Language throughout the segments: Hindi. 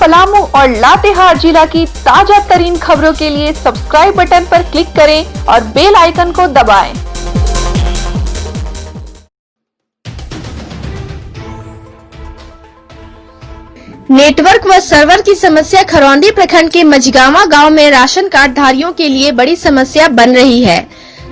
पलामू और लातेहार जिला की ताजा तरीन खबरों के लिए सब्सक्राइब बटन पर क्लिक करें और बेल आइकन को दबाएं। नेटवर्क व सर्वर की समस्या खरौंडी प्रखंड के मझगावा गांव में राशन कार्ड धारियों के लिए बड़ी समस्या बन रही है।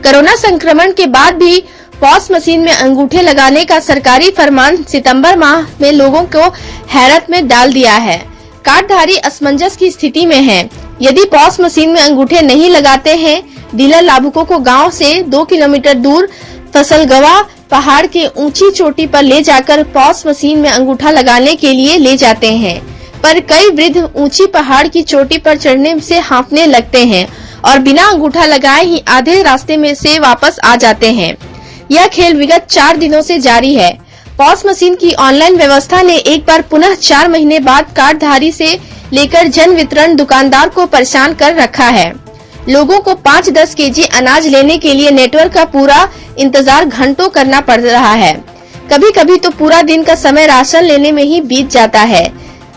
कोरोना संक्रमण के बाद भी पॉस मशीन में अंगूठे लगाने का सरकारी फरमान सितंबर माह में लोगों को हैरत में डाल दिया है। कार्डधारी असमंजस की स्थिति में हैं। यदि पॉस मशीन में अंगूठे नहीं लगाते हैं, डीलर लाभुकों को गांव से 2 किलोमीटर दूर फसलगवा पहाड़ के ऊंची चोटी पर ले जाकर पॉस मशीन में अंगूठा लगाने के लिए ले जाते हैं, पर कई वृद्ध ऊंची पहाड़ की चोटी पर चढ़ने से हांफने लगते हैं और बिना अंगूठा लगाए ही आधे रास्ते में से वापस आ जाते हैं। यह खेल विगत 4 दिनों से जारी है। पॉस मशीन की ऑनलाइन व्यवस्था ने एक बार पुनः 4 महीने बाद कार्डधारी से लेकर जन वितरण दुकानदार को परेशान कर रखा है। लोगों को 5-10 केजी अनाज लेने के लिए नेटवर्क का पूरा इंतजार घंटों करना पड़ रहा है। कभी कभी तो पूरा दिन का समय राशन लेने में ही बीत जाता है।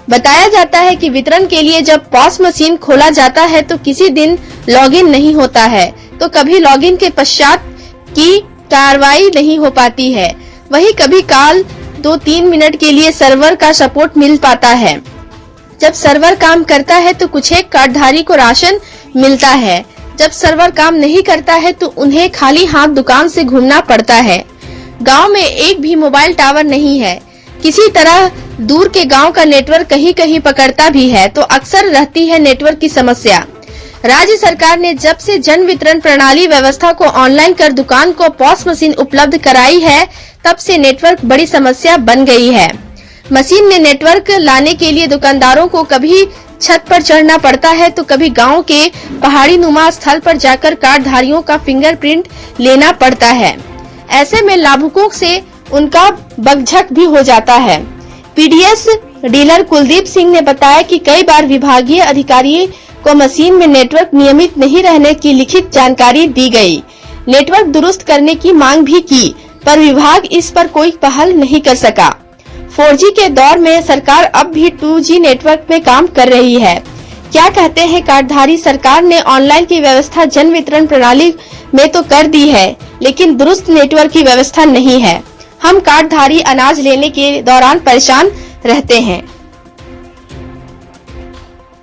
बताया जाता है कि वितरण के लिए जब पॉस मशीन खोला जाता है तो किसी दिन लॉगिन नहीं होता है, तो कभी लॉगिन के पश्चात की कार्रवाई नहीं हो पाती है। वहीं कभी काल 2-3 मिनट के लिए सर्वर का सपोर्ट मिल पाता है। जब सर्वर काम करता है तो कुछ एक कार्डधारी को राशन मिलता है। जब सर्वर काम नहीं करता है तो उन्हें खाली हाथ दुकान से घूमना पड़ता है। गांव में एक भी मोबाइल टावर नहीं है। किसी तरह दूर के गांव का नेटवर्क कहीं कहीं पकड़ता भी है, तो अक्सर रहती है नेटवर्क की समस्या। राज्य सरकार ने जब से जन वितरण प्रणाली व्यवस्था को ऑनलाइन कर दुकान को पॉस मशीन उपलब्ध कराई है, तब से नेटवर्क बड़ी समस्या बन गई है। मशीन में नेटवर्क लाने के लिए दुकानदारों को कभी छत पर चढ़ना पड़ता है तो कभी गांव के पहाड़ी नुमा स्थल पर जाकर कार्डधारियों का फिंगरप्रिंट लेना पड़ता है। ऐसे में लाभुकों से उनका बकझक भी हो जाता है। पीडीएस डीलर कुलदीप सिंह ने बताया कि कई बार विभागीय अधिकारी को मशीन में नेटवर्क नियमित नहीं रहने की लिखित जानकारी दी गई। नेटवर्क दुरुस्त करने की मांग भी की, पर विभाग इस पर कोई पहल नहीं कर सका। 4G के दौर में सरकार अब भी 2G नेटवर्क में काम कर रही है। क्या कहते हैं कार्डधारी? सरकार ने ऑनलाइन की व्यवस्था जन वितरण प्रणाली में तो कर दी है, लेकिन दुरुस्त नेटवर्क की व्यवस्था नहीं है। हम कार्डधारी अनाज लेने के दौरान परेशान रहते हैं।